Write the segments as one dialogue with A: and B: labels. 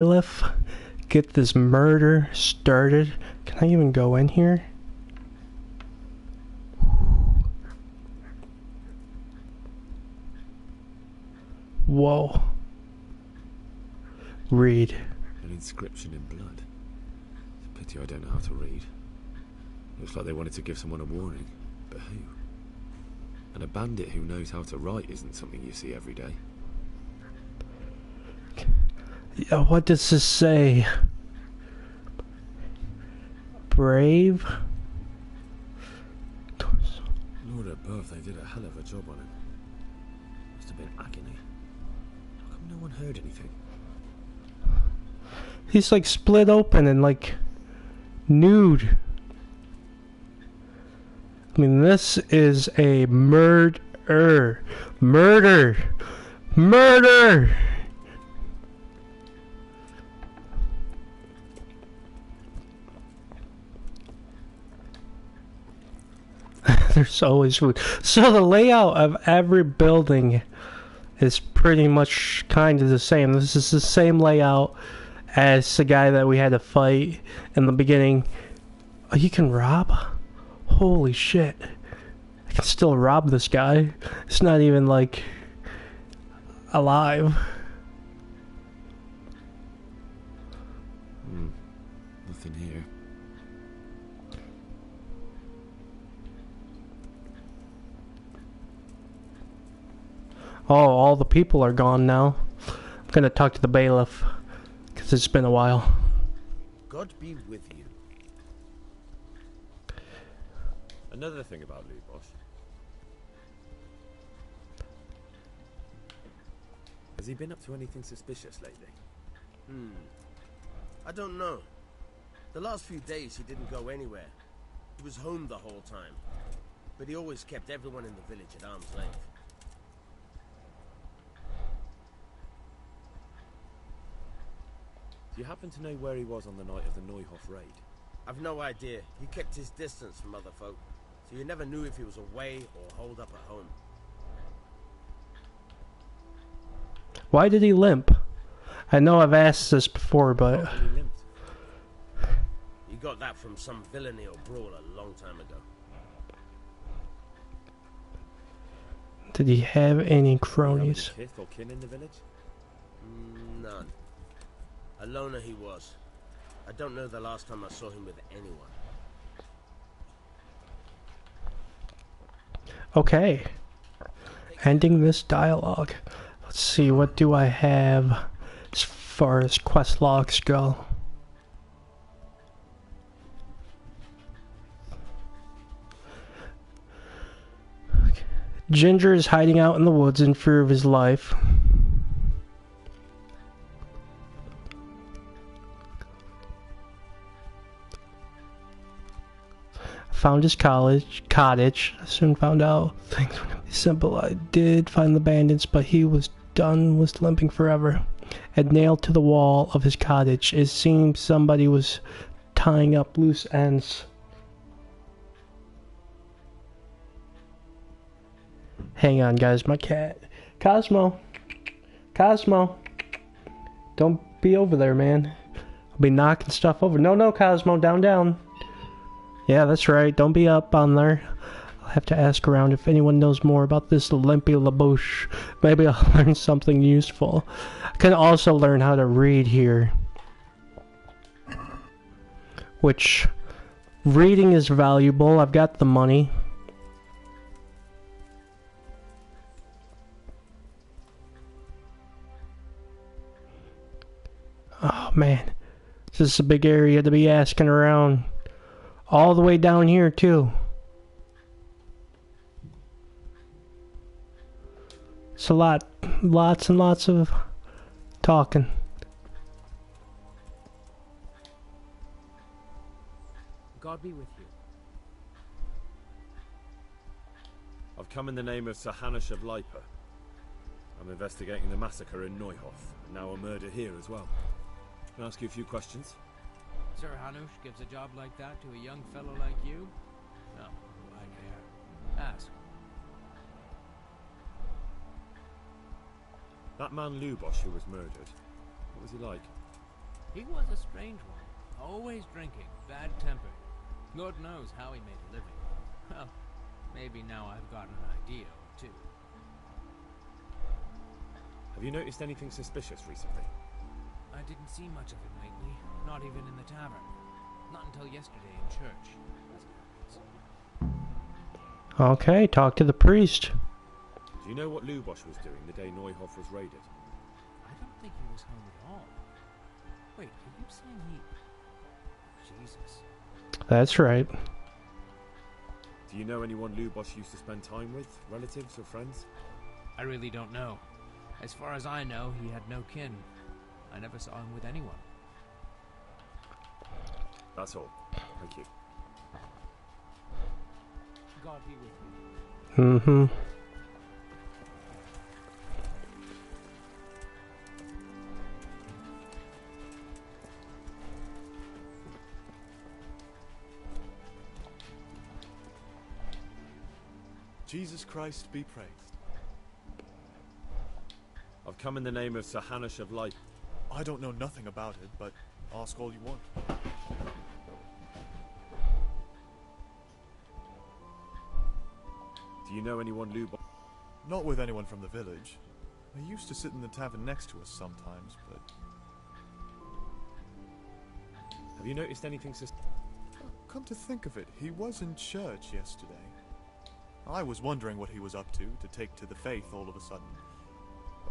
A: bailiff, get this murder started. Can I even go in here? Whoa. Read.
B: An inscription in blood. It's a pity I don't know how to read. Looks like they wanted to give someone a warning. But who? And a bandit who knows how to write isn't something you see every day.
A: Yeah, what does this say? Brave?
B: Lord above, they did a hell of a job on him. Must have been agony. How come no one heard anything?
A: He's like split open and like nude. I mean, this is a murder. Murder! Murder! There's always food. So the layout of every building is pretty much kind of the same. This is the same layout as the guy that we had to fight in the beginning. Oh, you can rob? Holy shit. I can still rob this guy. It's not even like alive.
B: Nothing here.
A: Oh, all the people are gone now. I'm gonna talk to the bailiff, because it's been a while.
C: God be with you.
B: Another thing about Lubos. Has he been up to anything suspicious lately?
C: I don't know. The last few days he didn't go anywhere. He was home the whole time. But he always kept everyone in the village at arm's length.
B: Do you happen to know where he was on the night of the Neuhof raid?
C: I've no idea. He kept his distance from other folk, so you never knew if he was away or holed up at home.
A: Why did he limp? I know I've asked this before, but...
B: How come he limped?
C: He got that from some villainy or brawl a long time ago.
A: Did he have any
B: Do
A: cronies?
B: you have any kith or kin in the village?
C: None. A loner he was. I don't know the last time I saw him with anyone.
A: Okay. Ending this dialogue. Let's see, what do I have as far as quest logs go? Okay. Ginger is hiding out in the woods in fear of his life. Found his cottage. I soon found out things were gonna be simple. I did find the bandits, but he was done with limping forever. And nailed to the wall of his cottage. It seemed somebody was tying up loose ends. Hang on, guys, my cat. Cosmo. Cosmo. Don't be over there, man. I'll be knocking stuff over. No, Cosmo, down. Yeah, that's right. Don't be up on there. I'll have to ask around if anyone knows more about this limpy labouche. Maybe I'll learn something useful. I can also learn how to read here. Which, reading is valuable. I've got the money. Oh, man. This is a big area to be asking around. All the way down here, too. It's a lot. Lots and lots of talking.
D: God be with you.
B: I've come in the name of Sir Hanush of Lipa. I'm investigating the massacre in Neuhof, and now a murder here as well. Can I ask you a few questions?
D: Sir Hanush gives a job like that to a young fellow like you? No, I care. Ask.
B: That man Lubos who was murdered, what was he like?
D: He was a strange one. Always drinking, bad-tempered. Lord knows how he made a living. Well, maybe now I've got an idea or two.
B: Have you noticed anything suspicious recently?
D: I didn't see much of him lately, not even in the tavern. Not until yesterday in church, as it happens.
A: Okay, talk to the priest.
B: Do you know what Lubosch was doing the day Neuhoff was raided?
D: I don't think he was home at all. Wait, are you saying he... Jesus.
A: That's right.
B: Do you know anyone Lubosch used to spend time with? Relatives or friends?
D: I really don't know. As far as I know, he had no kin. I never saw him with anyone.
B: That's all. Thank you.
D: God be with you.
A: Mm-hmm.
E: Jesus Christ be praised.
B: I've come in the name of Sir Hanush of Light.
E: I don't know nothing about it, but ask all you want.
B: Do you know anyone Lubosch?
E: Not with anyone from the village. He used to sit in the tavern next to us sometimes, but...
B: Have you noticed anything
E: Come to think of it, he was in church yesterday. I was wondering what he was up to take to the faith all of a sudden.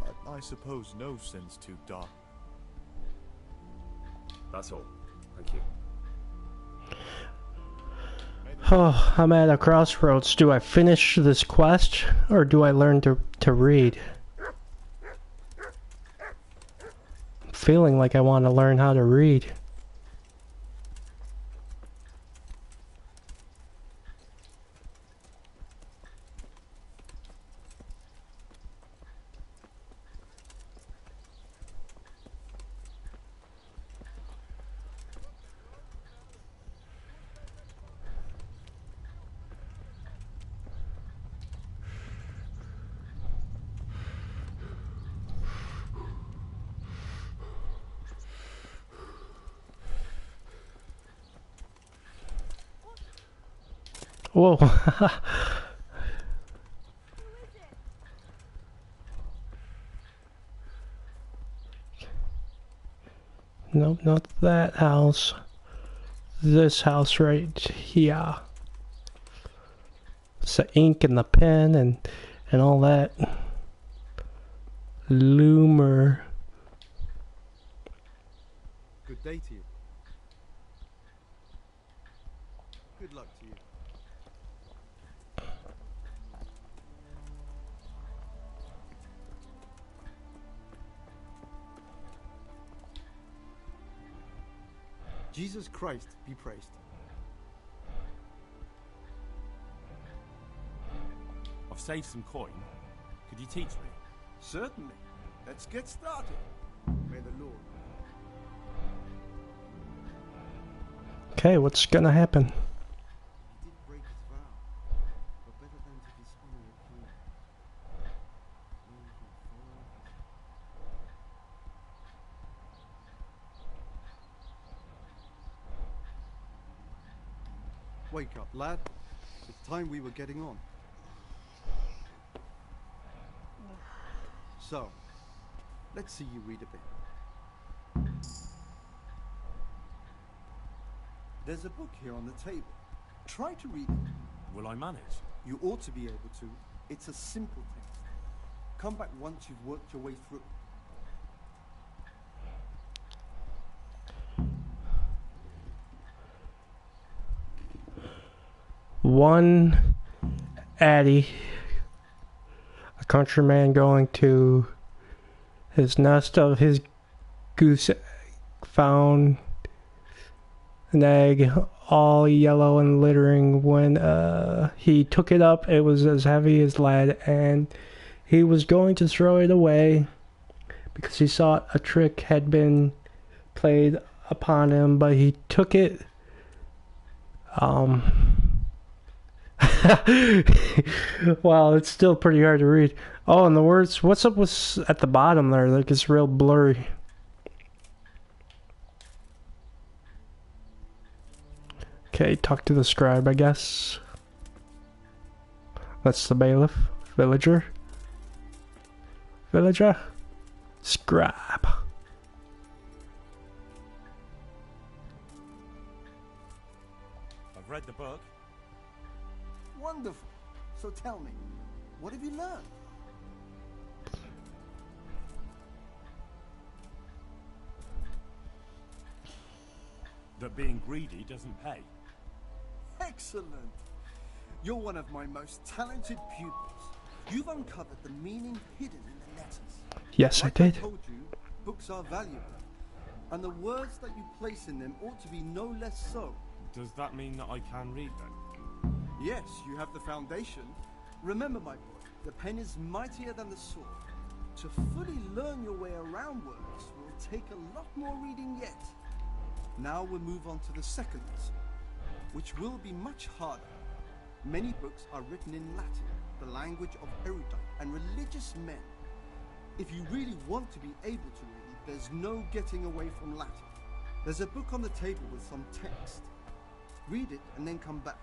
E: But I suppose no sin's too dark.
B: That's all. Thank you.
A: Oh, I'm at a crossroads. Do I finish this quest, or do I learn to read? I'm feeling like I want to learn how to read. Whoa. Nope, not that house. This house right here. It's the ink and the pen and all that. Loomer.
F: Good day to you. Good luck to you. Jesus Christ be praised.
G: I've saved some coin. Could you teach me?
F: Certainly. Let's get started. May the Lord.
A: Okay, what's gonna happen?
F: He did break his vow, but better than to dishonor a king. Wake up, lad. It's time we were getting on. So, let's see you read a bit. There's a book here on the table. Try to read it.
G: Will I manage?
F: You ought to be able to. It's a simple text. Come back once you've worked your way through.
A: One Addy, a countryman going to his nest of his goose egg, found an egg all yellow and glittering. When he took it up, it was as heavy as lead, and he was going to throw it away because he thought a trick had been played upon him, but he took it. Wow, it's still pretty hard to read. Oh, and the words, what's up with at the bottom there? Like, it's real blurry. Okay, talk to the scribe, I guess. That's the bailiff. Villager. Villager. Scribe.
G: I've read the book.
F: Wonderful. So tell me, what have you learned?
G: That being greedy doesn't pay.
F: Excellent. You're one of my most talented pupils. You've uncovered the meaning hidden in the letters.
A: Yes,
F: Like
A: I did.
F: told you, books are valuable, and the words that you place in them ought to be no less so.
G: Does that mean that I can read then?
F: Yes, you have the foundation. Remember, my boy, the pen is mightier than the sword. To fully learn your way around words will take a lot more reading yet. Now we'll move on to the second lesson, which will be much harder. Many books are written in Latin, the language of erudite and religious men. If you really want to be able to read, there's no getting away from Latin. There's a book on the table with some text. Read it and then come back.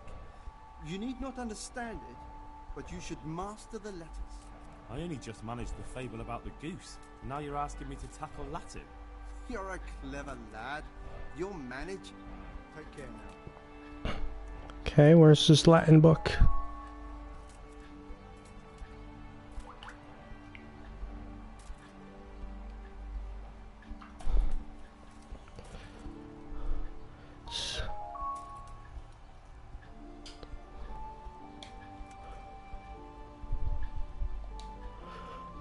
F: You need not understand it, but you should master the letters.
G: I only just managed the fable about the goose. Now you're asking me to tackle Latin.
F: You're a clever lad. You'll manage. Take care now.
A: Okay, where's this Latin book?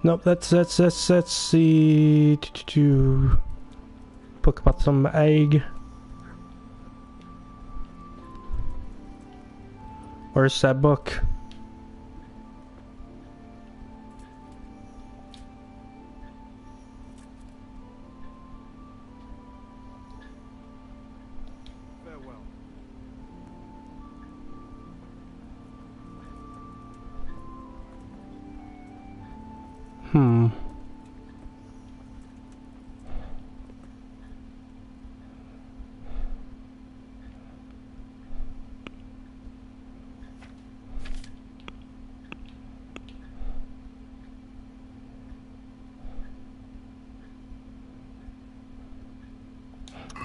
A: Nope, that's the book about some egg. Where's that book?
F: Farewell.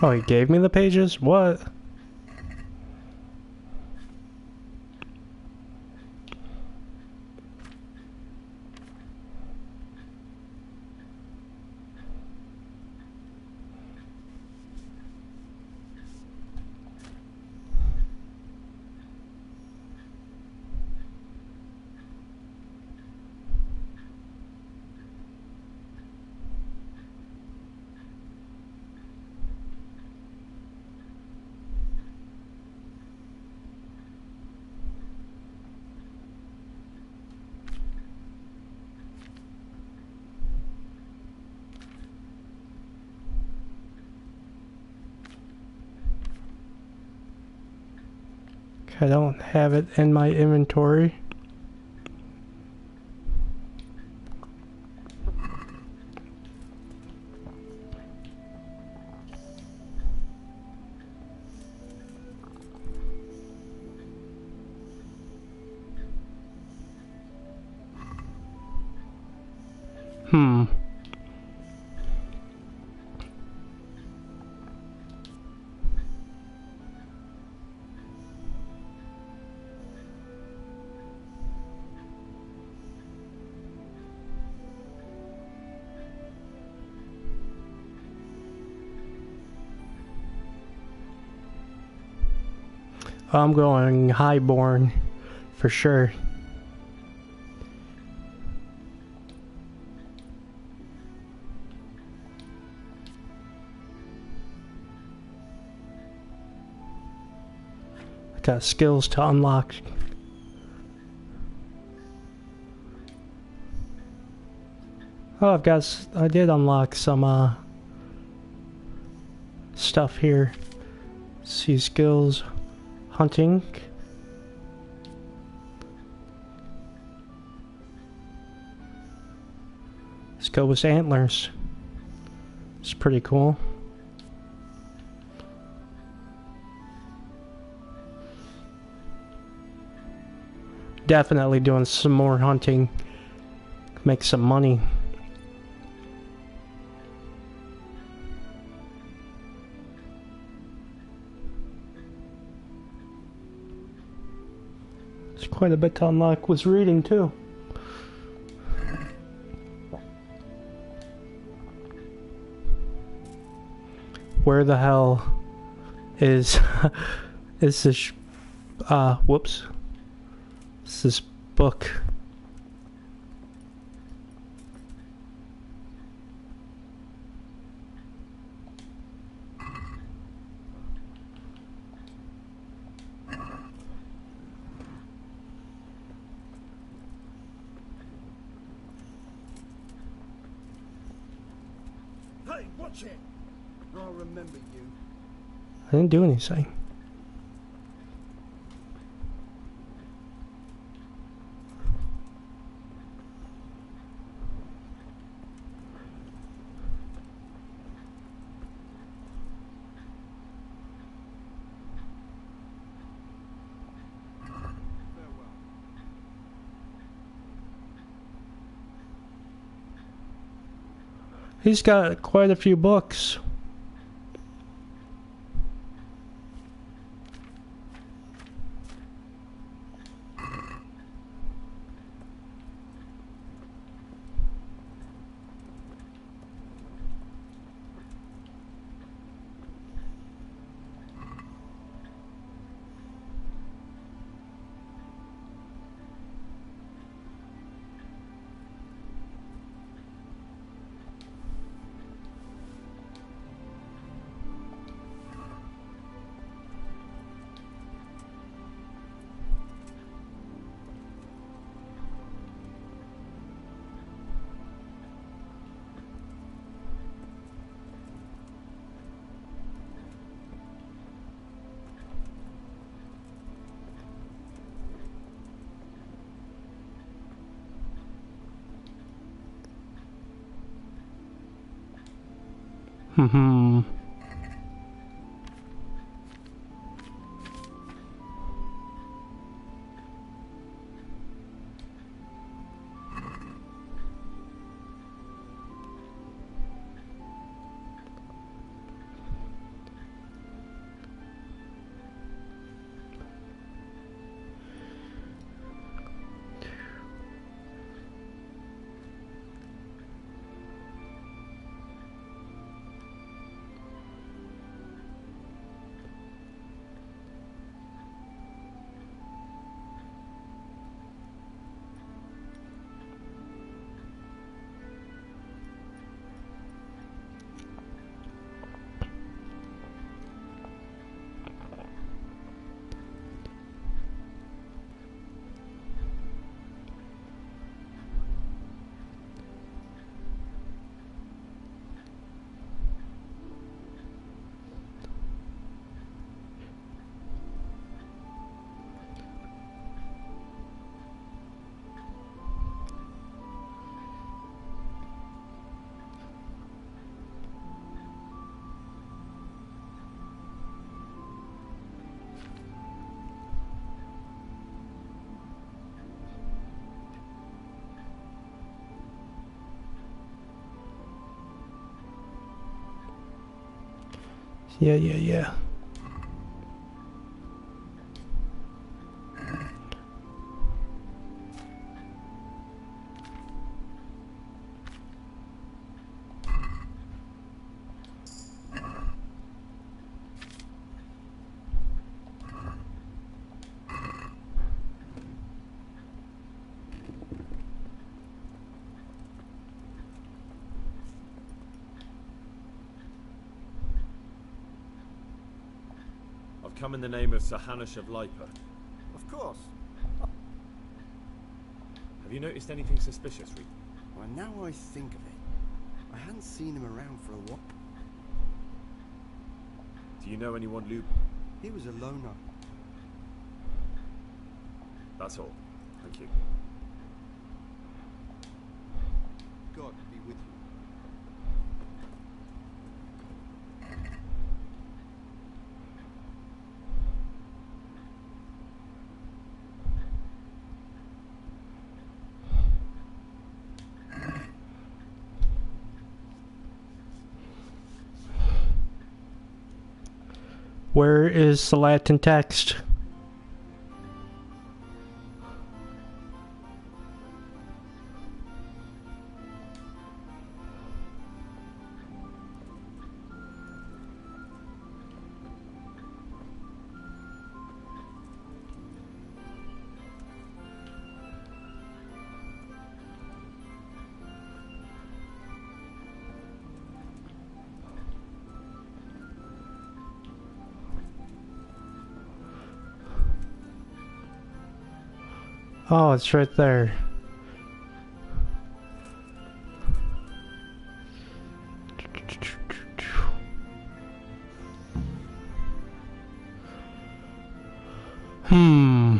A: Oh, he gave me the pages? What? I don't have it in my inventory. I'm going highborn for sure. I got skills to unlock. Oh, I did unlock some stuff here. See skills. Hunting. Let's go with antlers. It's pretty cool. definitely doing some more hunting. Make some money. There's quite a bit to unlock. Was reading too. Where the hell is is this? Whoops. Is this book?
F: Hey, watch it! I'll remember you.
A: I didn't do anything.
F: Farewell.
A: He's got quite a few books. Hmm. Yeah.
B: I've come in the name of Sir Hanush of Lipa.
F: Of course.
B: Have you noticed anything suspicious, Reed?
F: Well, now I think of it, I hadn't seen him around for a while.
B: Do you know anyone Lube?
F: He was a loner.
B: That's all. Thank you.
F: God be with you.
A: Where is the Latin text? Oh, it's right there. Hmm.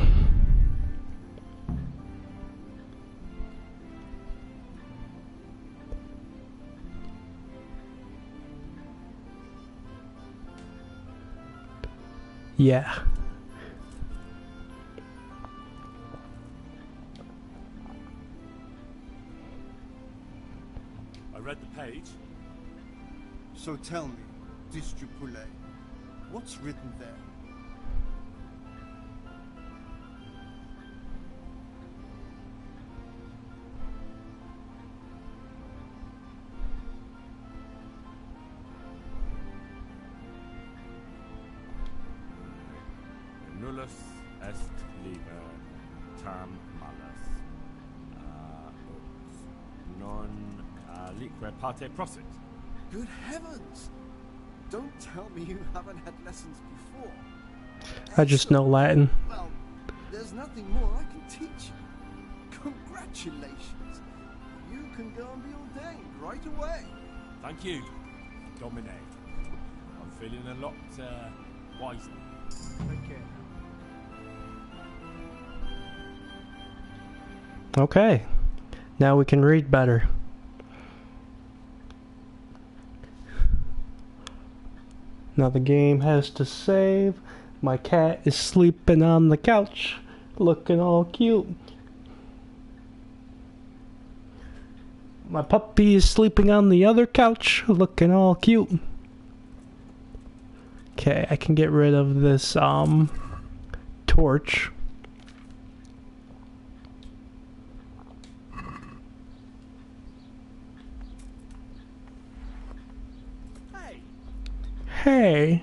A: Yeah.
G: I read the page.
F: So tell me, Distripule, what's written there?
G: Nullus est liber tam malus. Ut non lique parte prosit.
F: Good heavens! Don't tell me you haven't had lessons before.
A: I just know Latin.
F: Well, there's nothing more I can teach you. Congratulations! You can go and be ordained right away.
G: Thank you, Domine. I'm feeling a lot wiser.
F: Take care.
A: Okay. Now we can read better. Now the game has to save. My cat is sleeping on the couch, looking all cute. My puppy is sleeping on the other couch, looking all cute. Okay, I can get rid of this torch. Hey.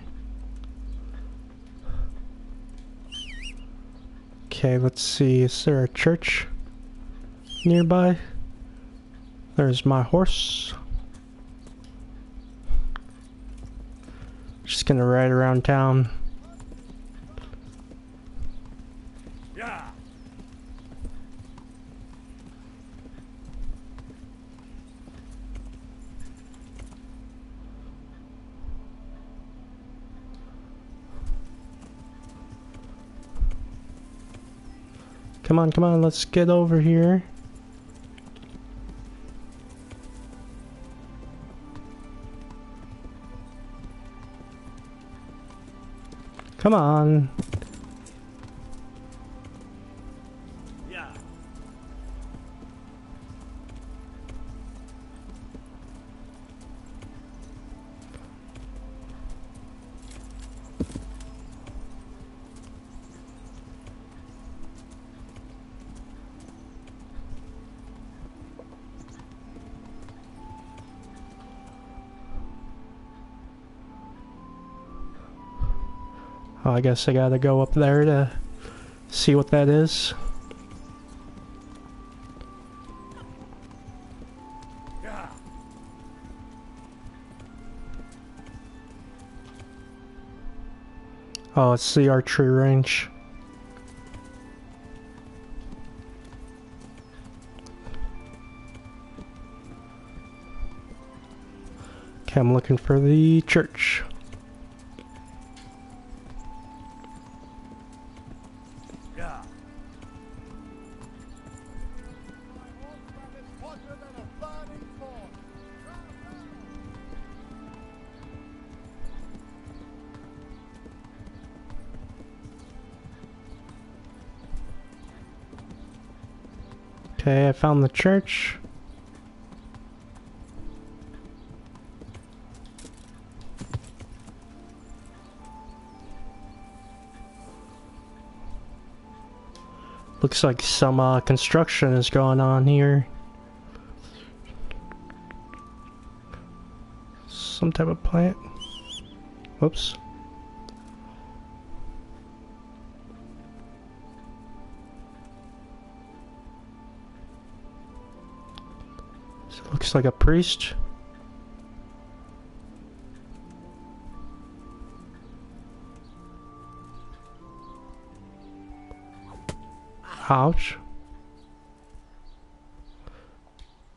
A: Okay, let's see. Is there a church nearby? There's my horse. Just gonna ride around town.
G: Yeah.
A: Come on, let's get over here. Come on.
G: Yeah.
A: Oh, I guess I gotta go up there to see what that is.
G: Yeah.
A: Oh, it's the archery range. Okay, I'm looking for the church.
G: Yeah.
A: Okay, I found the church. Looks like some construction is going on here. Some type of plant. Whoops. So it looks like a priest. Ouch.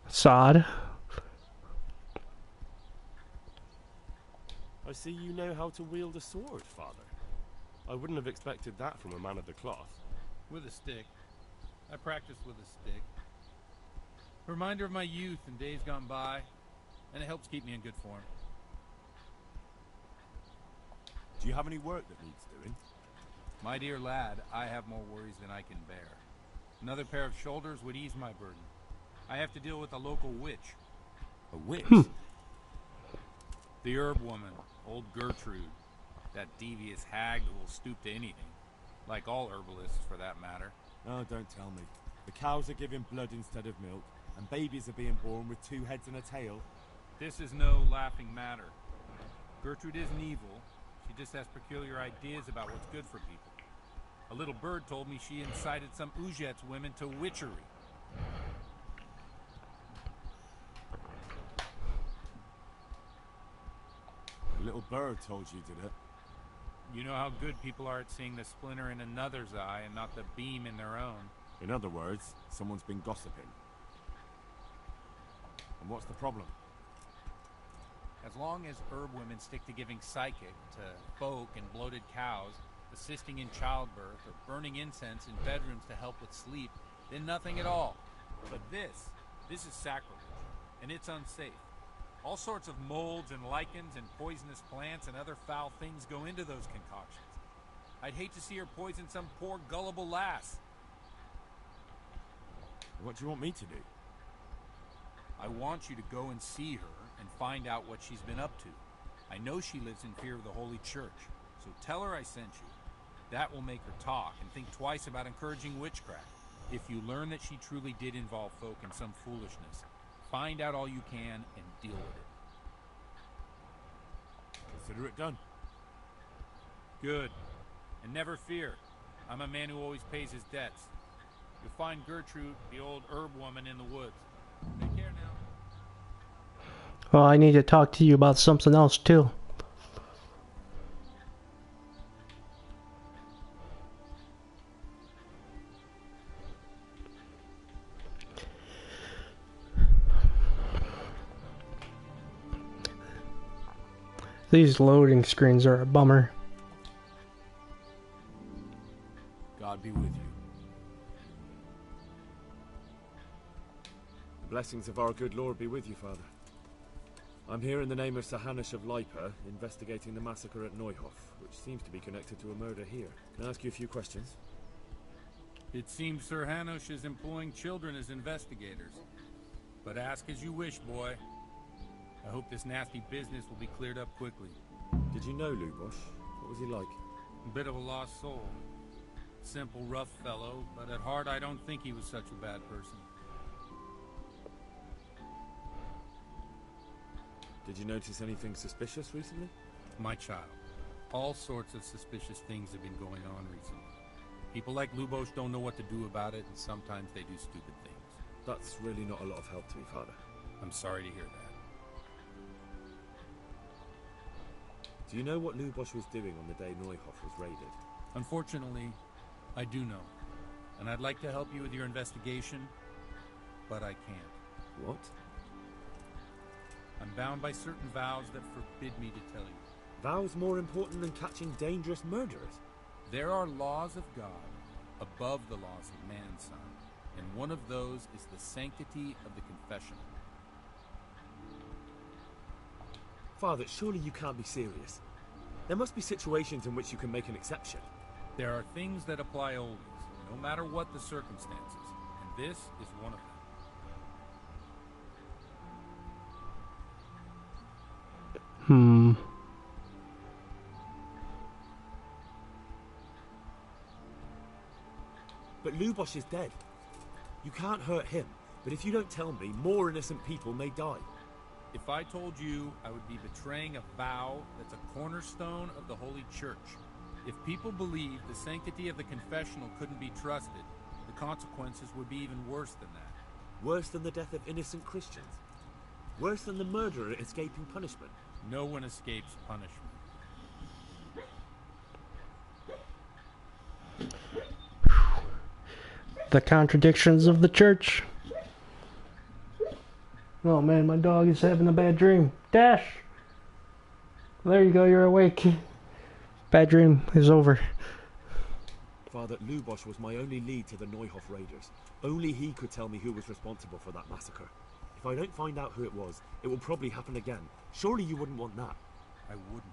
A: Sod.
H: I see you know how to wield a sword, Father. I wouldn't have expected that from a man of the cloth.
D: With a stick. I practice with a stick. Reminder of my youth and days gone by, and it helps keep me in good form.
H: Do you have any work that needs doing?
D: My dear lad, I have more worries than I can bear. Another pair of shoulders would ease my burden. I have to deal with a local witch.
H: A witch?
D: The herb woman, old Gertrude. That devious hag that will stoop to anything. Like all herbalists, for that matter.
H: Oh, don't tell me. The cows are giving blood instead of milk, and babies are being born with 2 heads and a tail.
D: This is no laughing matter. Gertrude isn't evil. She just has peculiar ideas about what's good for people. A little bird told me she incited some Ujet's women to witchery.
H: A little bird told you, did it?
D: You know how good people are at seeing the splinter in another's eye and not the beam in their own.
H: In other words, someone's been gossiping. And what's the problem?
D: As long as herb women stick to giving psychic to folk and bloated cows, assisting in childbirth, or burning incense in bedrooms to help with sleep, then nothing at all. But this is sacrilege, and it's unsafe. All sorts of molds and lichens and poisonous plants and other foul things go into those concoctions. I'd hate to see her poison some poor gullible lass.
H: What do you want me to do?
D: I want you to go and see her and find out what she's been up to. I know she lives in fear of the Holy Church, so tell her I sent you. That will make her talk and think twice about encouraging witchcraft. If you learn that she truly did involve folk in some foolishness, find out all you can and deal with it.
H: Consider it done.
D: Good. And never fear. I'm a man who always pays his debts. You'll find Gertrude, the old herb woman, in the woods. Take care now.
A: Well, I need to talk to you about something else too. These loading screens are a bummer.
H: God be with you. The blessings of our good Lord be with you, Father. I'm here in the name of Sir Hanush of Lipa, investigating the massacre at Neuhof, which seems to be connected to a murder here. Can I ask you a few questions?
D: It seems Sir Hanush is employing children as investigators. But ask as you wish, boy. I hope this nasty business will be cleared up quickly.
H: Did you know Lubosh? What was he like?
D: A bit of a lost soul. Simple, rough fellow, but at heart I don't think he was such a bad person.
H: Did you notice anything suspicious recently?
D: My child, all sorts of suspicious things have been going on recently. People like Lubosh don't know what to do about it, and sometimes they do stupid things.
H: That's really not a lot of help to me, Father.
D: I'm sorry to hear that.
H: Do you know what Lubosh was doing on the day Neuhof was raided?
D: Unfortunately, I do know. And I'd like to help you with your investigation, but I can't.
H: What?
D: I'm bound by certain vows that forbid me to tell you.
H: Vows more important than catching dangerous murderers?
D: There are laws of God above the laws of man's son, and one of those is the sanctity of the confessional.
H: Father, surely you can't be serious. There must be situations in which you can make an exception.
D: There are things that apply always, no matter what the circumstances, and this is one of them.
B: But Lubosh is dead. You can't hurt him, but if you don't tell me, more innocent people may die.
D: If I told you, I would be betraying a vow that's a cornerstone of the Holy Church. If people believed the sanctity of the confessional couldn't be trusted, the consequences would be even worse than that.
B: Worse than the death of innocent Christians? Worse than the murderer escaping punishment?
D: No one escapes punishment.
A: The contradictions of the church. Oh man, my dog is having a bad dream. Dash! There you go, you're awake. Bad dream is over.
B: Father, Lubosh was my only lead to the Neuhof raiders. Only he could tell me who was responsible for that massacre. If I don't find out who it was, it will probably happen again. Surely you wouldn't want that.
D: I wouldn't.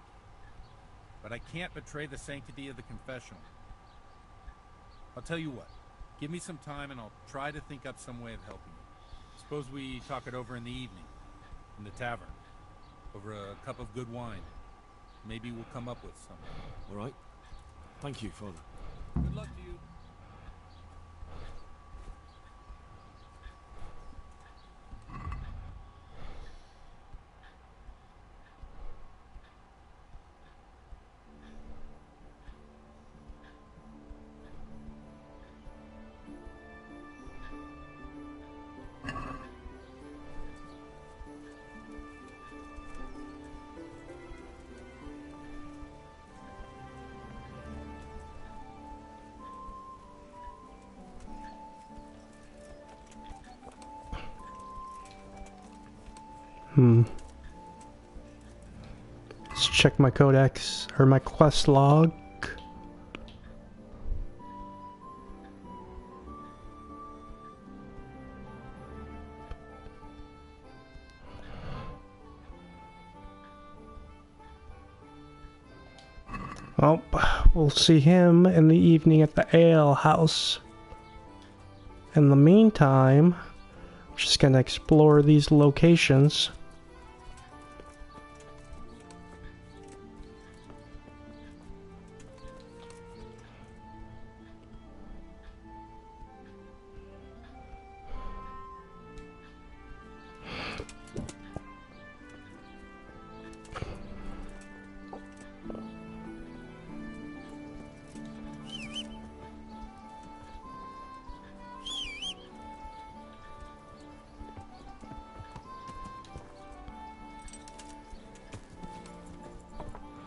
D: But I can't betray the sanctity of the confessional. I'll tell you what. Give me some time and I'll try to think up some way of helping you. Suppose we talk it over in the evening, in the tavern, over a cup of good wine. Maybe we'll come up with something.
B: All right. Thank you, Father.
D: Good luck to you.
A: Let's check my codex, or my quest log. Well, we'll see him in the evening at the ale house. In the meantime, I'm just gonna explore these locations.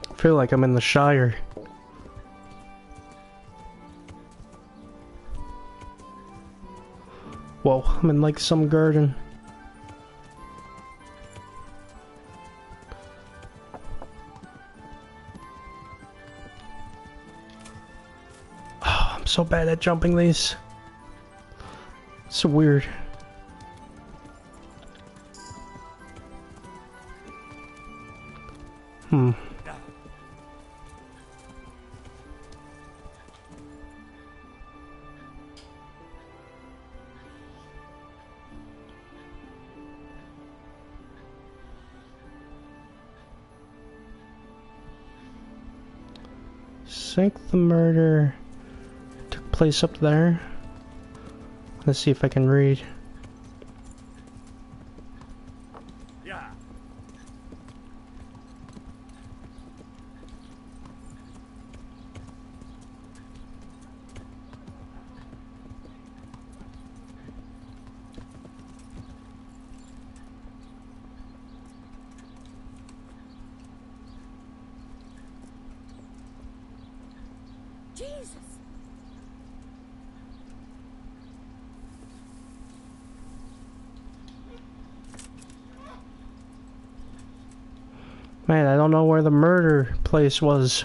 A: I feel like I'm in the Shire. Whoa, I'm in like some garden. Oh, I'm so bad at jumping these. It's so weird. I think the murder took place up there. Let's see if I can read.
G: Yeah.
I: Jesus!
A: Man, I don't know where the murder place was.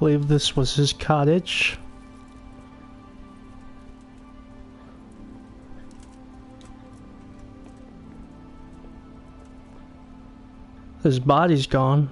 A: believe this was his cottage. His body's gone.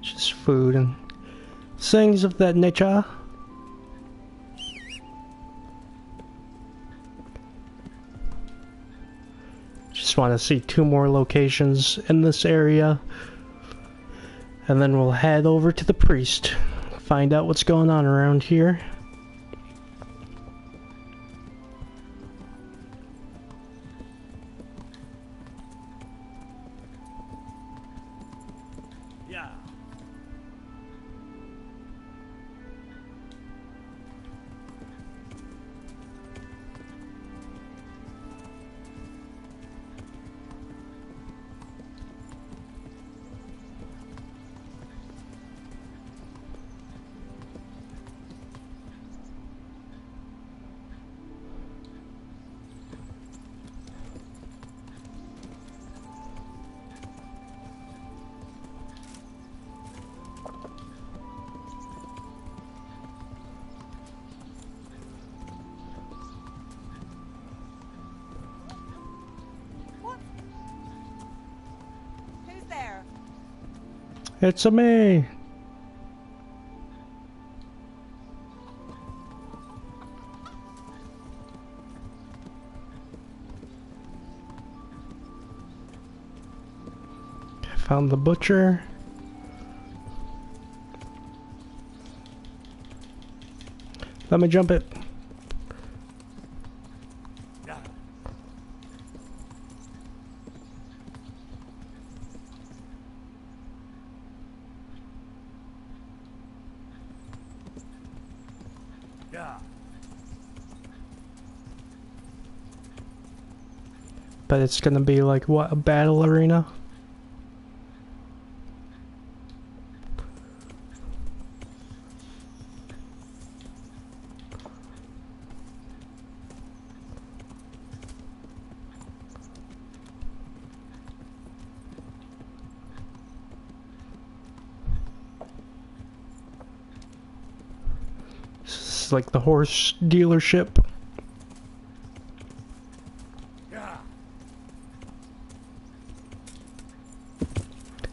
A: Just food and things of that nature. Just want to see 2 more locations in this area. And then we'll head over to the priest. Find out what's going on around here. It's a me. I found the butcher. Let me jump it. But it's gonna be like, what, a battle arena? This is like the horse dealership.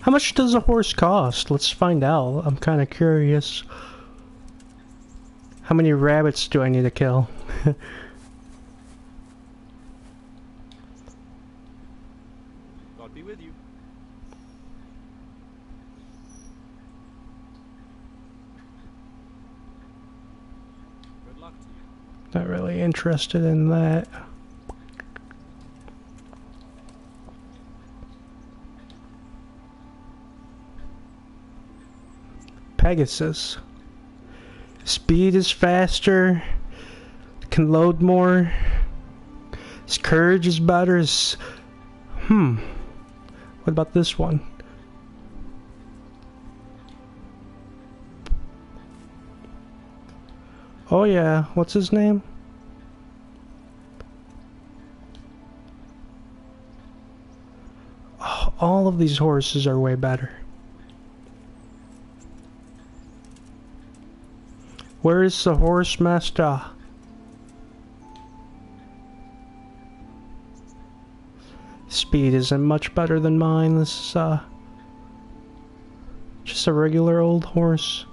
A: How much does a horse cost? Let's find out. I'm kind of curious. How many rabbits do I need to kill?
J: God be with you. Good luck to you.
A: Not really interested in that. Pegasus. Speed is faster. Can load more. His courage is better. What about this one? Oh yeah, what's his name? Oh, all of these horses are way better. Where is the horse master? Speed isn't much better than mine. This is just a regular old horse.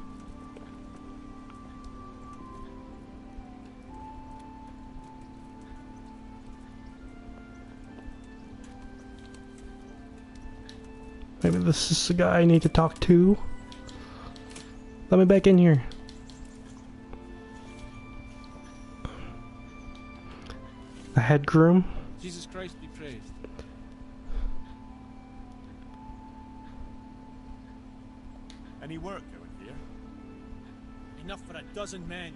A: Maybe this is the guy I need to talk to. Let me back in here. The head groom.
J: Jesus Christ be praised.
G: Any work going here?
K: Enough for a dozen men.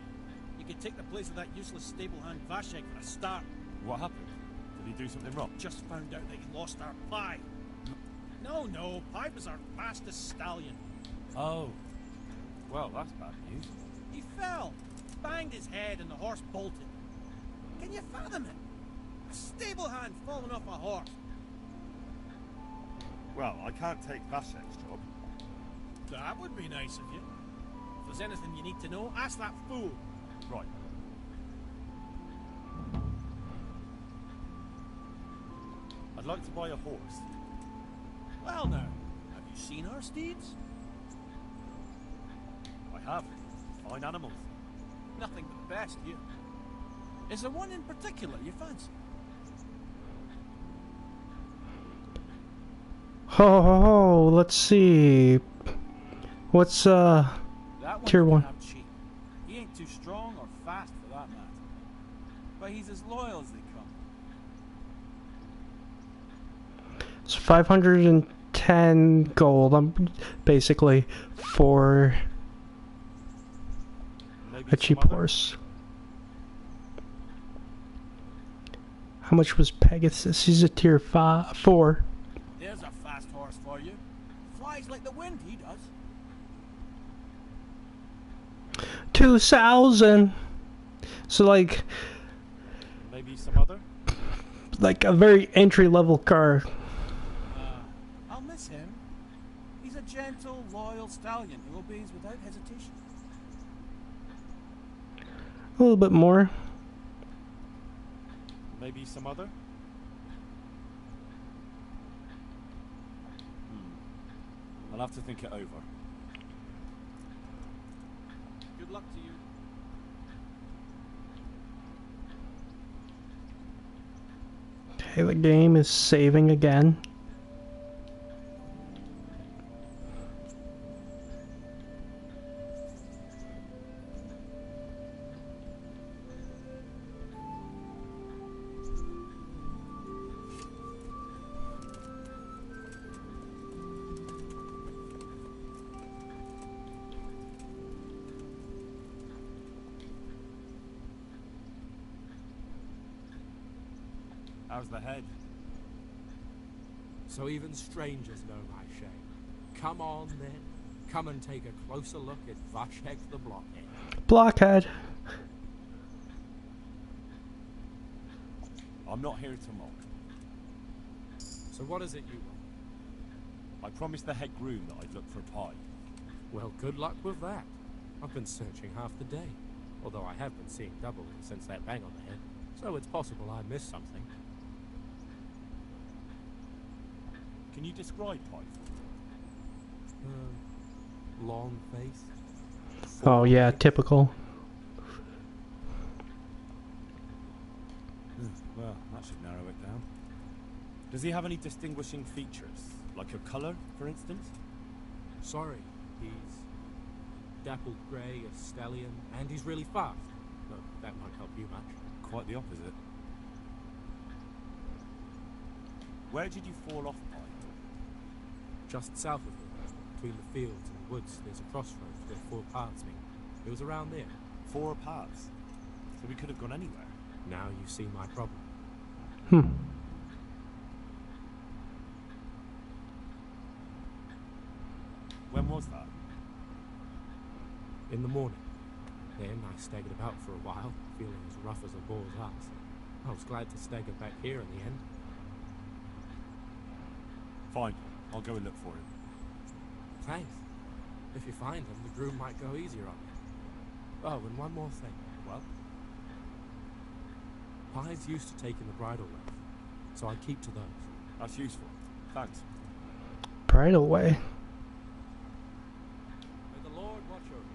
K: You could take the place of that useless stable hand Vashek for a start.
G: What happened? Did he do something wrong?
K: Just found out that he lost our pie. No, Pie was our fastest stallion.
G: Oh. Well, that's bad news.
K: He fell, banged his head, and the horse bolted. Can you fathom it? A stable hand falling off a horse.
G: Well, I can't take Vashek's job.
K: That would be nice of you. If there's anything you need to know, ask that fool.
G: Right. I'd like to buy a horse.
K: Well now, have you seen our steeds?
G: I have. Fine animals.
K: Nothing but the best here. Is there one in particular you fancy?
A: Oh, let's see. What's
K: That one
A: tier
K: you can
A: 1?
K: have cheap. He ain't too strong or fast for that matter. But he's as loyal as they come.
A: It's 510 gold. I'm basically for
G: Maybe
A: a cheap
G: some other?
A: horse. How much was Pegasus? He's a tier 4.
K: There's a fast horse for you. Flies like the wind, he does.
A: 2,000. So like
G: Maybe some other?
A: a very entry level car.
K: I'll miss him. He's a gentle, loyal stallion who obeys without hesitation.
A: A little bit more.
G: Maybe some other? I'll have to think it over.
K: Good luck to you.
A: Okay, the game is saving again.
G: How's the head?
L: So even strangers know my shame. Come on then, come and take a closer look at Vashek the Blockhead.
A: Blockhead.
G: I'm not here to mock.
L: So what is it you want?
G: I promised the head groom that I'd look for Pie.
L: Well, good luck with that. I've been searching half the day, although I have been seeing double since that bang on the head, so it's possible I missed something.
G: Can you describe Pie for me?
L: Long face.
A: Oh yeah, typical.
G: Well, that should narrow it down. Does he have any distinguishing features? Like a colour, for instance?
L: Sorry, he's dappled grey, a stallion, and he's really fast. No, that won't help you much.
G: Quite the opposite. Where did you fall off, Pie?
L: Just south of here, between the fields and the woods, there's a crossroads where 4 paths meet. It was around there.
G: 4 paths? So we could have gone anywhere.
L: Now you see my problem.
G: When was that?
L: In the morning. Then I staggered about for a while, feeling as rough as a boar's ass. I was glad to stagger back here in the end.
G: Fine, I'll go and look for him.
L: Thanks. If you find him, the groom might go easier on you. Oh, and one more thing.
G: Well?
L: Pie's used to taking the bridle length, so I keep to those.
G: That's useful. Thanks.
A: Bridal way.
L: May the Lord watch over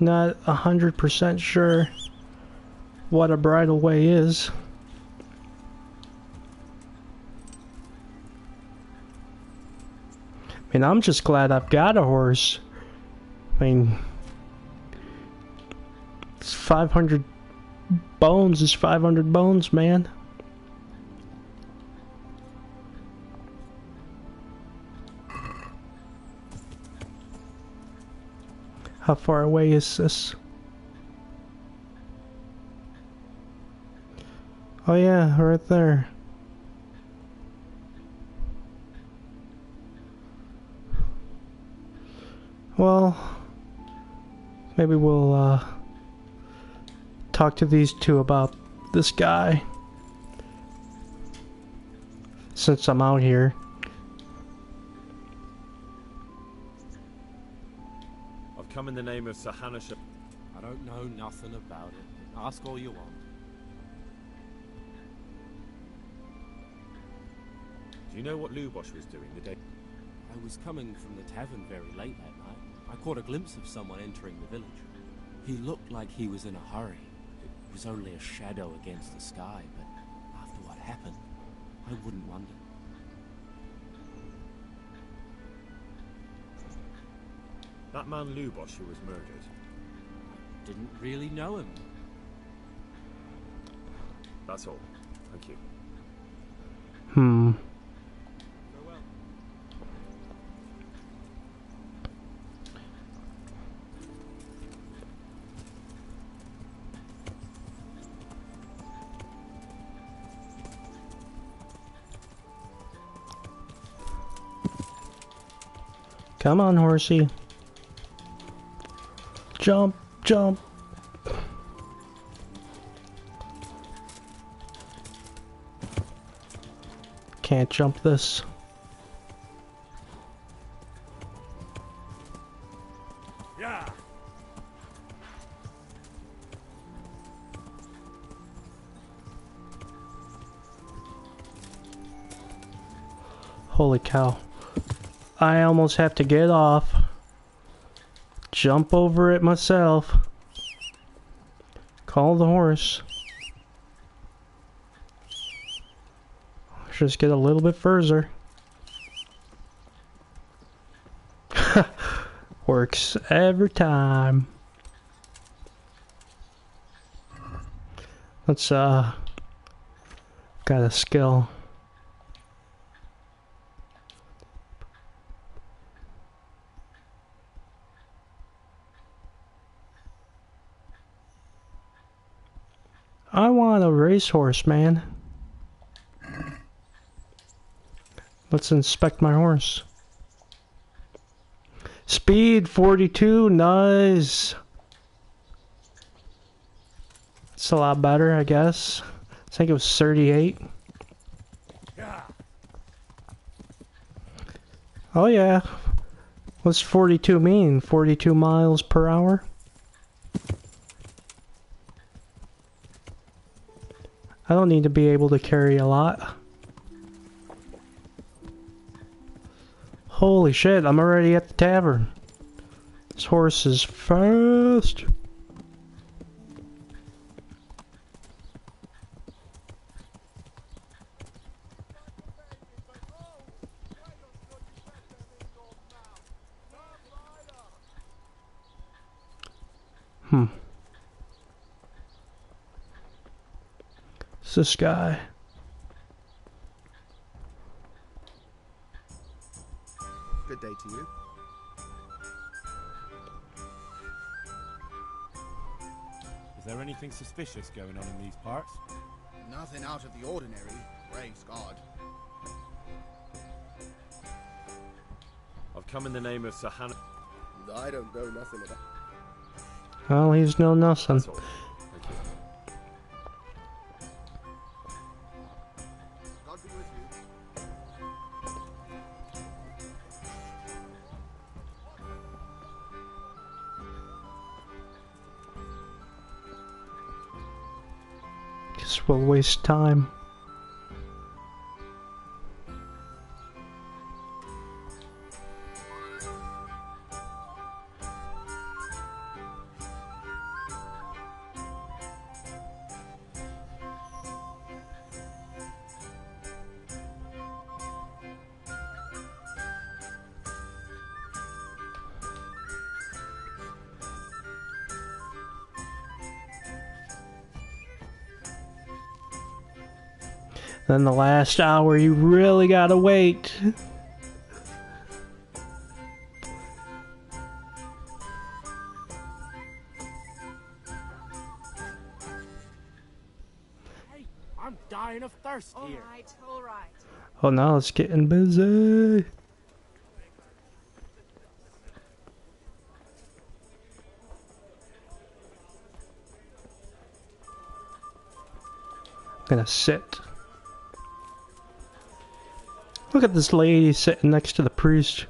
L: you.
A: Not 100% sure what a bridal way is. I mean, I'm just glad I've got a horse. I mean, it's 500 bones is 500 bones, man. How far away is this? Oh yeah, right there. Well, maybe we'll talk to these two about this guy. Since I'm out here.
H: I've come in the name of Sahanash.
L: I don't know nothing about it. Ask all you want.
H: Do you know what Lubosh was doing the day?
L: I was coming from the tavern very late that night. I caught a glimpse of someone entering the village. He looked like he was in a hurry. It was only a shadow against the sky, but after what happened, I wouldn't wonder.
H: That man Lubosh who was murdered.
L: I didn't really know him.
H: That's all. Thank you.
J: Farewell.
A: Come on, horsey. Jump, jump. Can't jump this.
H: Yeah.
A: Holy cow. I almost have to get off. Jump over it myself. Call the horse. Just get a little bit further. Works every time. Let's got a skill. I want a racehorse, man. Let's inspect my horse. Speed 42, nice. It's a lot better, I guess. I think it was 38. Oh yeah. What's 42 mean? 42 miles per hour? I don't need to be able to carry a lot. Holy shit, I'm already at the tavern. This horse is fast. It's this guy.
C: Good day to you.
G: Is there anything suspicious going on in these parts?
M: Nothing out of the ordinary, praise God.
H: I've come in the name of Sahanash.
C: I don't know nothing about.
A: Well, he's no nothing.
H: That's all. Thank you.
C: God be with you.
A: Guess we'll waste time. Then the last hour, you really gotta wait.
L: Hey, I'm dying of thirst here.
I: All right.
A: Oh, now it's getting busy. I'm gonna sit. Look at this lady sitting next to the priest.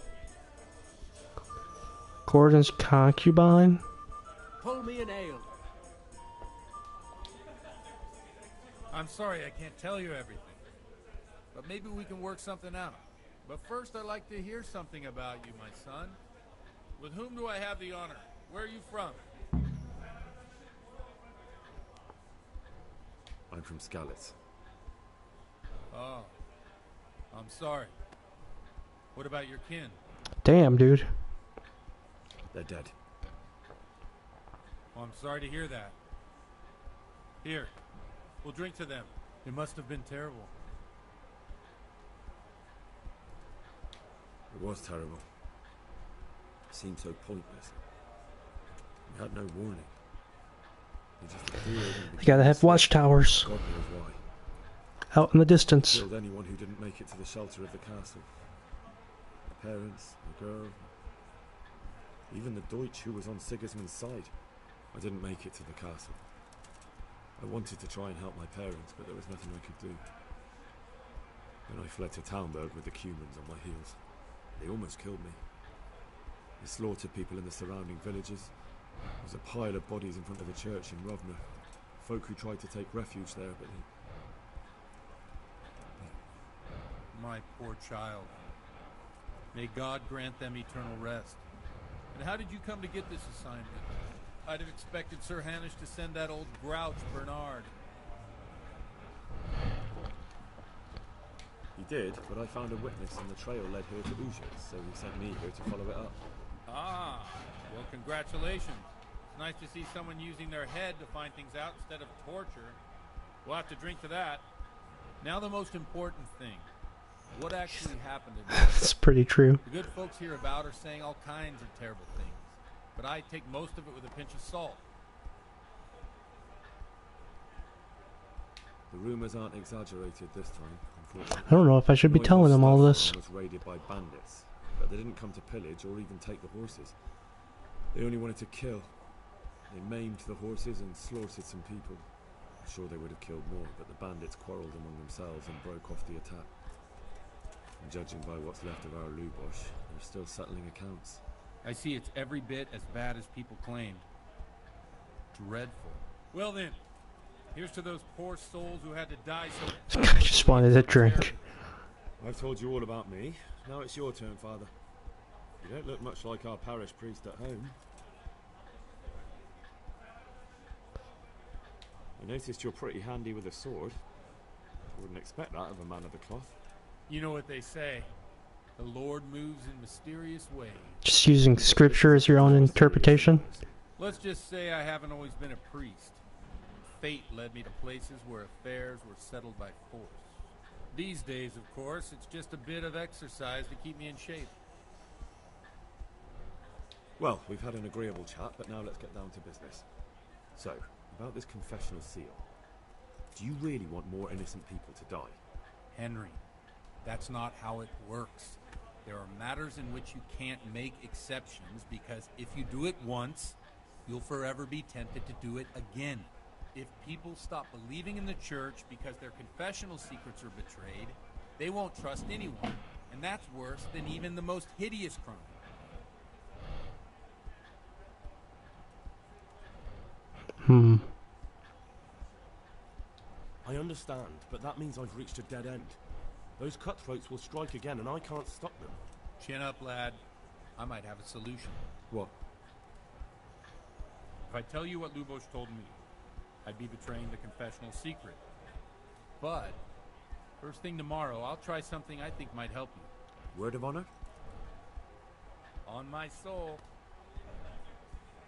A: Gordon's concubine.
L: Pull me an ale.
D: I'm sorry I can't tell you everything. But maybe we can work something out. But first I'd like to hear something about you, my son. With whom do I have the honor? Where are you from?
B: I'm from Skalitz.
D: Oh. I'm sorry. What about your kin?
A: Damn, dude.
B: They're dead.
D: Oh, I'm sorry to hear that. Here. We'll drink to them. It must have been terrible.
B: It was terrible. It seemed so pointless. We had no warning. They just appeared and
A: You gotta have watchtowers
B: God knows why.
A: out in the distance.
B: Killed anyone who didn't make it to the shelter of the castle. The parents, the girl, even the Deutsch who was on Sigismund's side. I didn't make it to the castle. I wanted to try and help my parents, but there was nothing I could do. Then I fled to Talmberg with the Cumans on my heels. They almost killed me. They slaughtered people in the surrounding villages. There was a pile of bodies in front of the church in Rovna. Folk who tried to take refuge there, but
D: My poor child. May God grant them eternal rest. And how did you come to get this assignment? I'd have expected Sir Hanish to send that old grouch, Bernard.
B: he did, but I found a witness and the trail led here to Ujit, so he sent me here to follow it up.
D: Ah, well, congratulations. It's nice to see someone using their head to find things out instead of torture. We'll have to drink to that. Now the most important thing. What actually happened in this?
A: It's pretty true.
D: The good folks hereabout are saying all kinds of terrible things, but I take most of it with a pinch of salt.
B: The rumors aren't exaggerated this time, unfortunately.
A: I don't know if I should be telling them all this.
B: Was raided by bandits, but they didn't come to pillage or even take the horses. They only wanted to kill. They maimed the horses and slaughtered some people. I'm sure they would have killed more, but the bandits quarreled among themselves and broke off the attack. And judging by what's left of our Lubosh, they're still settling accounts.
D: I see it's every bit as bad as people claim. Dreadful. Well then, here's to those poor souls who had to die so...
A: I just wanted a drink.
B: I've told you all about me. Now it's your turn, Father. You don't look much like our parish priest at home. I noticed you're pretty handy with a sword. I wouldn't expect that of a man of the cloth.
D: You know what they say. The Lord moves in mysterious ways.
A: Just using scripture as your own interpretation.
D: Let's just say I haven't always been a priest. Fate led me to places where affairs were settled by force. These days, of course, it's just a bit of exercise to keep me in shape.
B: Well, we've had an agreeable chat, but now let's get down to business. So, about this confessional seal. Do you really want more innocent people to die?
D: Henry, that's not how it works. There are matters in which you can't make exceptions because if you do it once, you'll forever be tempted to do it again. If people stop believing in the church because their confessional secrets are betrayed, they won't trust anyone, and that's worse than even the most hideous crime.
L: I understand, but that means I've reached a dead end. Those cutthroats will strike again, and I can't stop them.
D: Chin up, lad. I might have a solution.
B: What?
D: If I tell you what Lubosh told me, I'd be betraying the confessional secret. But, first thing tomorrow, I'll try something I think might help you.
B: Word of honor?
D: On my soul.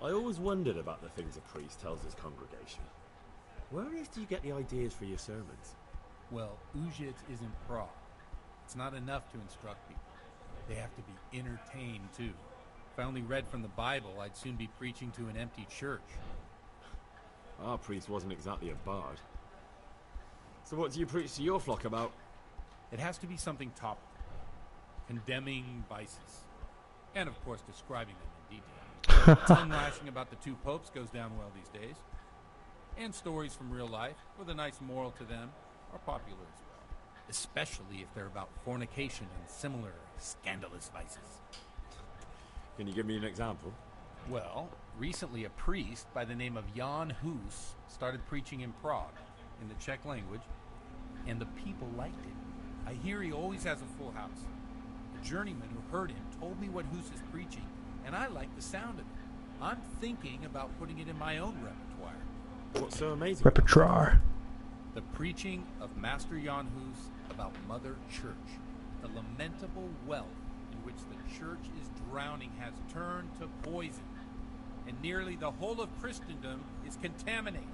B: I always wondered about the things a priest tells his congregation. Where on earth do you get the ideas for your sermons?
D: Well, Ujit isn't Prague. It's not enough to instruct people. They have to be entertained, too. If I only read from the Bible, I'd soon be preaching to an empty church.
B: Our priest wasn't exactly a bard.
H: So what do you preach to your flock about?
D: It has to be something topical, condemning vices, and of course describing them in detail. Tongue lashing about the two popes goes down well these days, and stories from real life with a nice moral to them are popular as well, especially if they're about fornication and similar scandalous vices.
H: Can you give me an example?
D: Well, recently a priest by the name of Jan Hus started preaching in Prague in the Czech language, and the people liked it. I hear he always has a full house. The journeyman who heard him told me what Hus is preaching, and I like the sound of it. I'm thinking about putting it in my own repertoire.
H: What's so amazing?
A: Repertoire.
D: The preaching of Master Jan Hus about Mother Church, the lamentable wealth in which the church is drowning has turned to poison, and nearly the whole of Christendom is contaminated.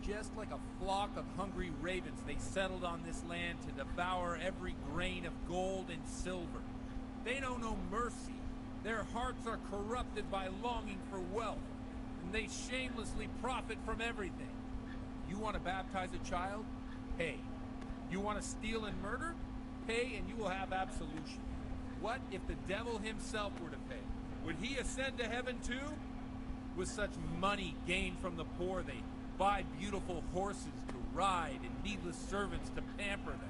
D: Just like a flock of hungry ravens, they settled on this land to devour every grain of gold and silver. They know no mercy. Their hearts are corrupted by longing for wealth, and they shamelessly profit from everything. You want to baptize a child? Pay. You want to steal and murder? Pay and you will have absolution. What if the devil himself were to pay? Would he ascend to heaven too? With such money gained from the poor, they buy beautiful horses to ride and needless servants to pamper them.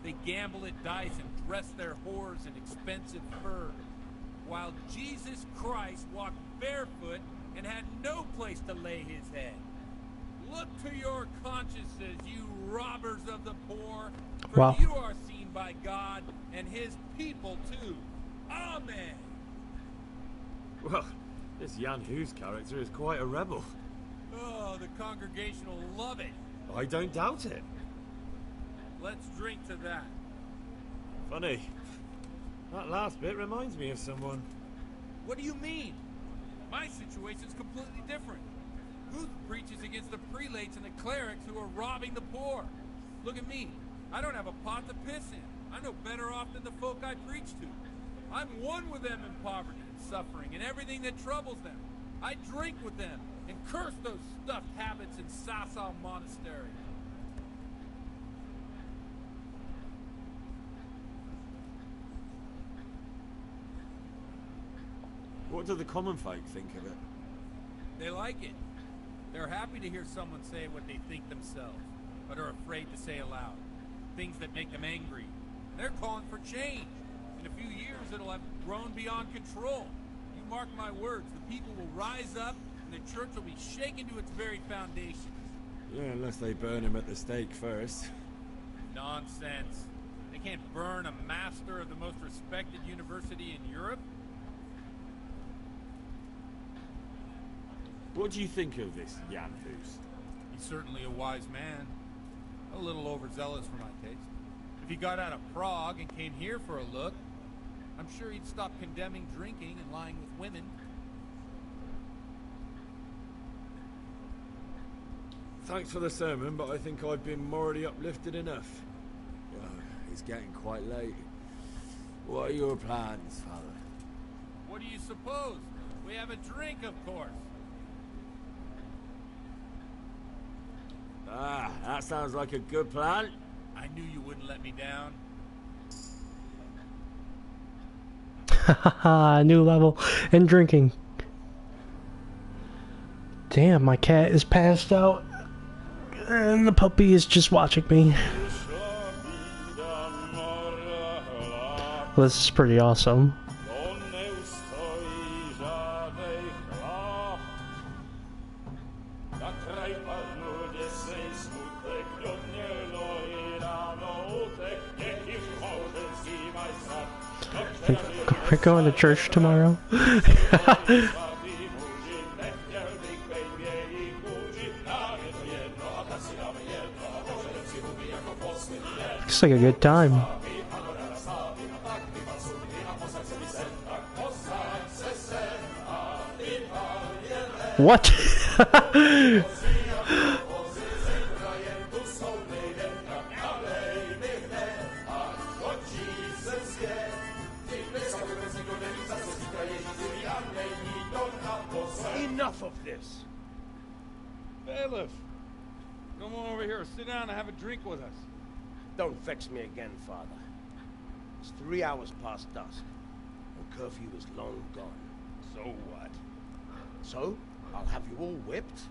D: They gamble at dice and dress their whores in expensive fur, while Jesus Christ walked barefoot and had no place to lay his head. Look to your consciences, you robbers of the poor, for
A: Wow.
D: you are seen by God and his people too. Amen.
H: Well, this Jan Hus character is quite a rebel.
D: Oh, the congregation will love it.
H: I don't doubt it.
D: Let's drink to that.
H: Funny. That last bit reminds me of someone.
D: What do you mean? My situation's completely different. Booth preaches against the prelates and the clerics who are robbing the poor. Look at me. I don't have a pot to piss in. I'm no better off than the folk I preach to. I'm one with them in poverty and suffering and everything that troubles them. I drink with them and curse those stuffed habits in Sasau Monastery.
H: What do the common folk think of it?
D: They like it. They're happy to hear someone say what they think themselves, but are afraid to say aloud. Things that make them angry. They're calling for change. In a few years, it'll have grown beyond control. You mark my words, the people will rise up, and the church will be shaken to its very foundations.
H: Yeah, unless they burn him at the stake first.
D: Nonsense. They can't burn a master of the most respected university in Europe.
H: What do you think of this Jan Hus?
D: He's certainly a wise man. A little overzealous for my taste. If he got out of Prague and came here for a look, I'm sure he'd stop condemning drinking and lying with women.
H: Thanks for the sermon, but I think I've been morally uplifted enough. Well, it's getting quite late. What are your plans, Father?
D: What do you suppose? We have a drink, of course.
H: Ah, that sounds like a good plan.
D: I knew you wouldn't let me down.
A: Haha, new level and drinking. Damn, my cat is passed out. And the puppy is just watching me. Well, this is pretty awesome. We're going to church tomorrow. Looks like a good time. What?
D: Enough of this. Bailiff, come over
N: over here. Sit down and have a drink with us.
C: Don't vex me again, Father. It's 3 hours past dusk, and curfew is long gone.
N: So what?
C: So, I'll have you all whipped,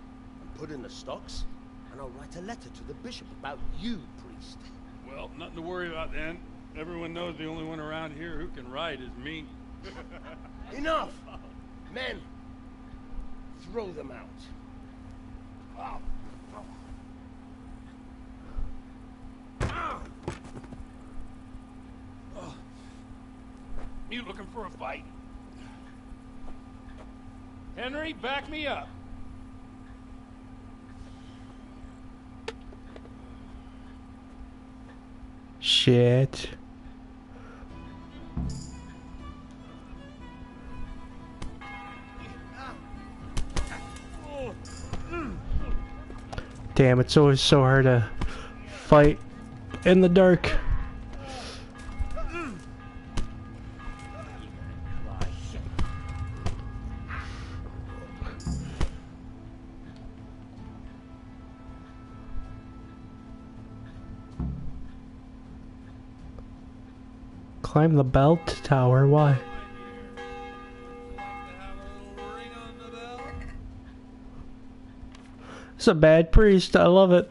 C: and put in the stocks, and I'll write a letter to the bishop about you, priest.
N: Well, nothing to worry about then. Everyone knows the only one around here who can write is me.
C: Enough! Men, throw them out.
N: You looking for a fight? Henry, back me up.
A: Shit. Damn, it's always so hard to fight in the dark. Climb the bell tower, why? It's a bad priest, I love it.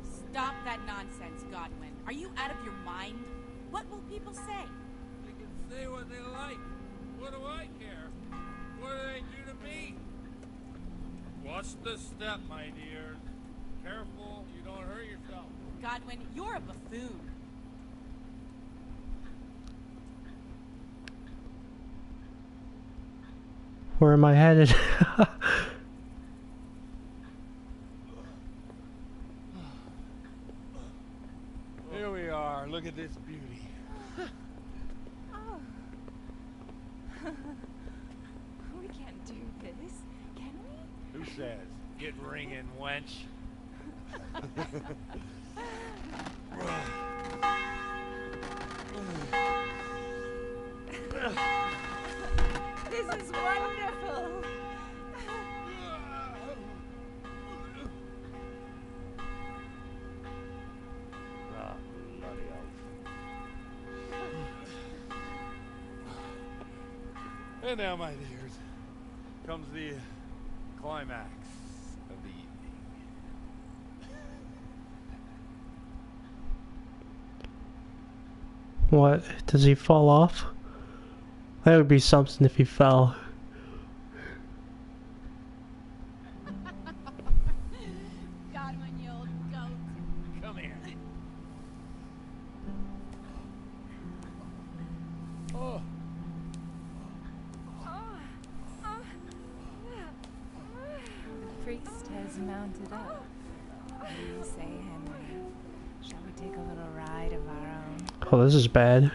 I: Stop that nonsense, Godwin. Are you out of your mind? What will people say?
N: They can say what they like. What do I care? What do they do to me? Watch the step, my dear. Careful, you don't hurt yourself.
I: Godwin, you're a buffoon.
A: Where am I headed?
N: Here we are. Look at this beauty.
O: Oh. We can't do this, can we?
N: Who says? Get ringing, wench.
O: This is wonderful.
N: Ah, bloody hell. And now, my dears, comes the climax of the evening.
A: What? Does he fall off? That would be something if he fell.
I: Godwin, you old goat.
N: Come here. Oh.
O: The priest has mounted up. What do you say, Henry? Shall we take a little ride of our own?
A: Oh, this is bad.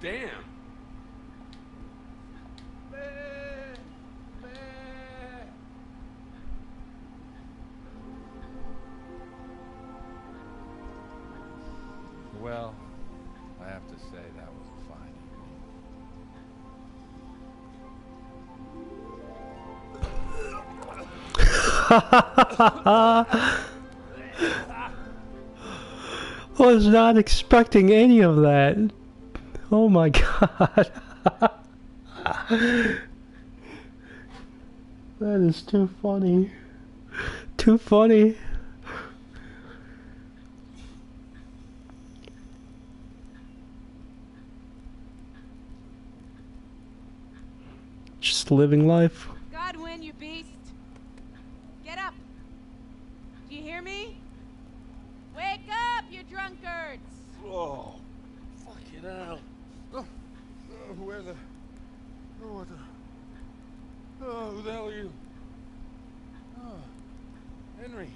B: Damn.
N: Well, I have to say that was a fine
A: Was not expecting any of that. Oh my god. That is too funny. Too funny. Just living life.
I: Godwin, you beast. Get up. Do you hear me? Wake up, you drunkards.
N: Oh, fucking hell. Where the... Oh, what the... Oh, who the hell are you? Oh, Henry.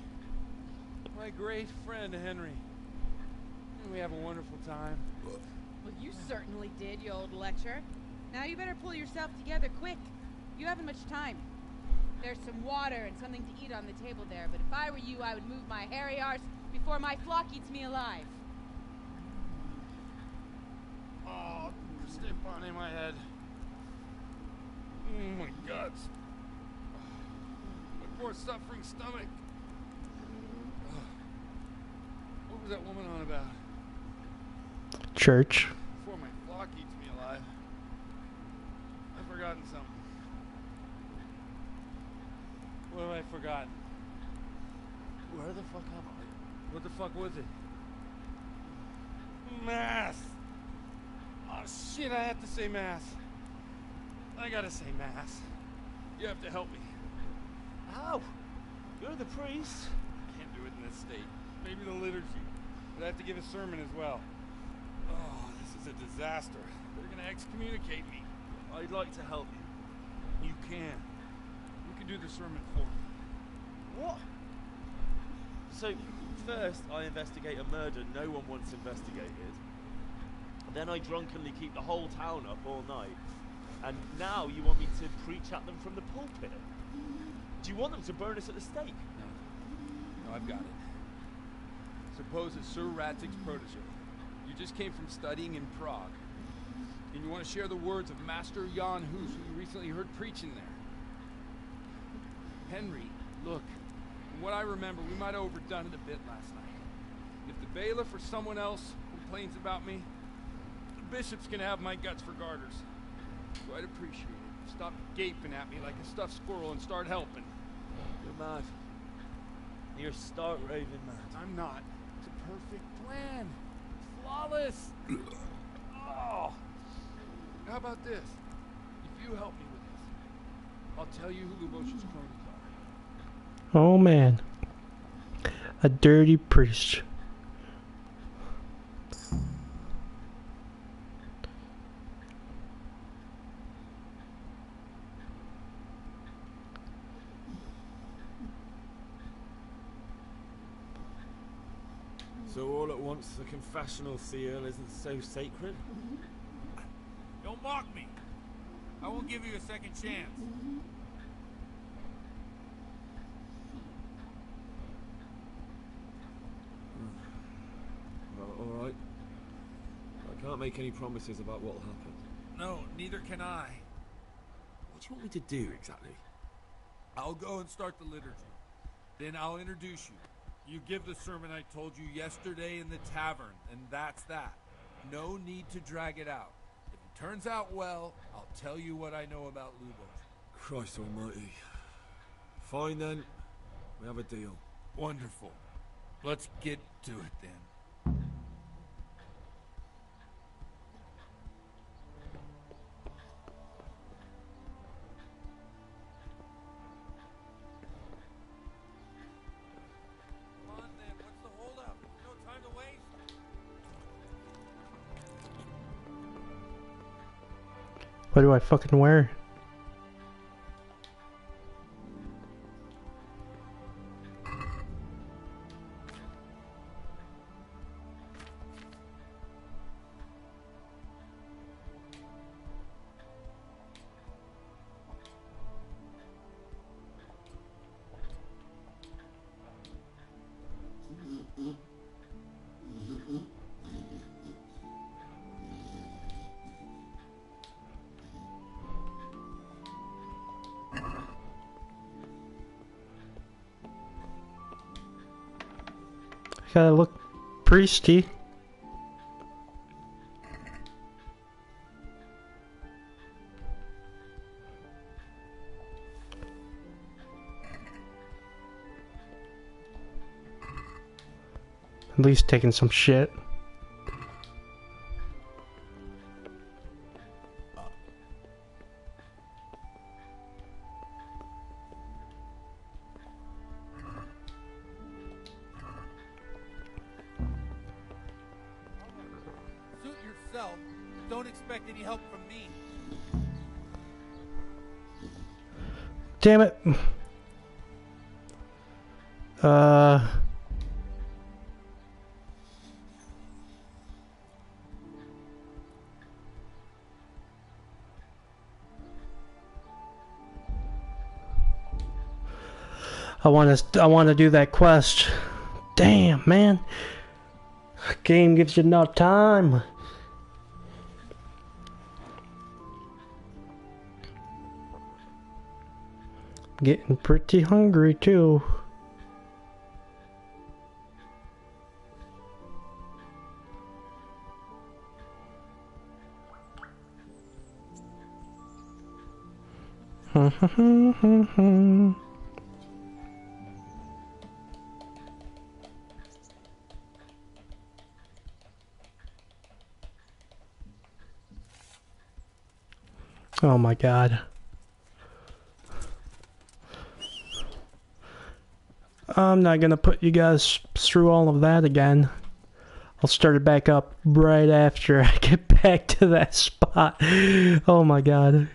N: My great friend, Henry. We have a wonderful time.
I: Well, you certainly did, you old lecher. Now you better pull yourself together quick. You haven't much time. There's some water and something to eat on the table there, but if I were you, I would move my hairy arse before my flock eats me alive.
N: Oh, step on in my head. Oh, my guts. My poor suffering stomach. What was that woman on about?
A: Church.
N: Before my flock eats me alive. I've forgotten something. What have I forgotten? Where the fuck am I? What the fuck was it? Mass! Oh shit, I have to say mass. I gotta say mass. You have to help me.
C: How? You're the priest.
N: Can't do it in this state. Maybe the liturgy. But I have to give a sermon as well. Oh, this is a disaster. They're gonna excommunicate me.
C: I'd like to help you.
N: You can. You can do the sermon for me.
C: What? So, first I investigate a murder no one wants investigated. Then I drunkenly keep the whole town up all night. And now you want me to preach at them from the pulpit? Do you want them to burn us at the stake?
N: No, I've got it. Suppose it's Sir Radzig's protege. You just came from studying in Prague. And you want to share the words of Master Jan Hus, who you recently heard preaching there. Henry, look, from what I remember, we might have overdone it a bit last night. If the bailiff or someone else complains about me, the bishop's gonna have my guts for garters. So I'd appreciate it. Stop gaping at me like a stuffed squirrel and start helping.
C: You're mad. You're stark raving mad.
N: I'm not. It's a perfect plan. It's flawless. Oh. How about this? If you help me with this, I'll tell you who Lubos's cronies are.
A: Oh man. A dirty priest.
B: So all at once the confessional seal isn't so sacred?
D: Don't mock me. I won't give you a second chance.
B: Well, alright. I can't make any promises about what'll happen.
D: No, neither can I.
B: What do you want me to do, exactly?
D: I'll go and start the liturgy. Then I'll introduce you. You give the sermon I told you yesterday in the tavern, and that's that. No need to drag it out. If it turns out well, I'll tell you what I know about Lubos.
B: Christ almighty. Fine then. We have a deal.
D: Wonderful. Let's get to it then.
A: What do I fucking wear? Gotta look priesty. At least taking some shit.
D: expect any help from me.
A: Damn it. I want to do that quest. Damn, man. Game gives you no time. Getting pretty hungry too. Oh my god. I'm not gonna put you guys through all of that again. I'll start it back up right after I get back to that spot. Oh my god.